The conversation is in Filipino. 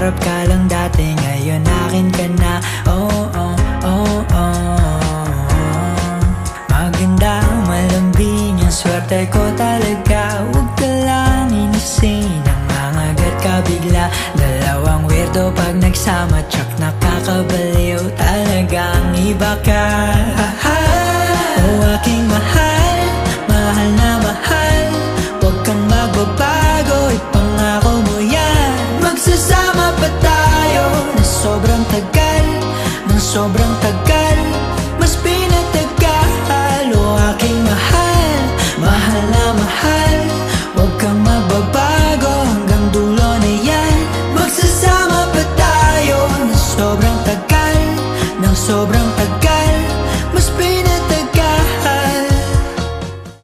pangarap ka lang dati, ngayon akin ka na. Oh, oh, oh, oh. Maganda, malambing ang swerte ko talaga. Huwag ka lang inisin ang mangagat ka bigla. Dalawang weirdo pag nagsama, tsak nakakabaliw. Talagang iba ka. Oh, aking mahal, mahal na mahal. Huwag kang magbabago, ipangako mo yan. Magsasama pa tayo na sobrang tagal, ng sobrang tagal, mas pinatagal. Oh, aking mahal, mahal na mahal. Huwag kang magbabago, hanggang dulo na yan. Magsasama pa tayo na sobrang tagal, ng sobrang tagal.